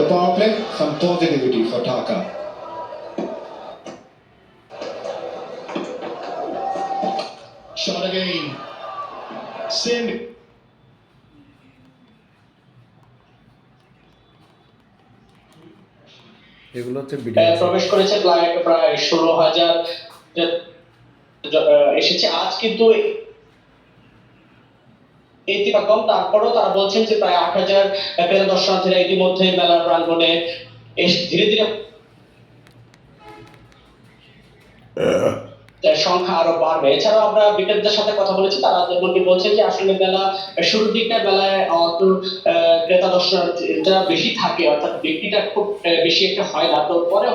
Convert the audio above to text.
the power play, some positivity for Dhaka. Shot again. Send. এগুলো হচ্ছে video প্রবেশ করেছে প্রায় 16,000 এসেছে আজ, কিন্তু এইটা কম। তারপরেও তারা বলছেন যে প্রায় 8,000 ক্রেতা দর্শনার্থীরা ইতিমধ্যে মেলার প্রাঙ্গণে ধীরে ধীরে সংখ্যা আরো বাড়বে। এছাড়াও আমরা বিক্রেতাদের সাথে কথা বলেছি, তারা যেমনটি বলছেন যে আসলে মেলা শুরুর দিকটা মেলায় ক্রেতা দর্শনার্থীরা বেশি থাকে, অর্থাৎ বিক্রিটা খুব বেশি একটা হয় না, তো পরে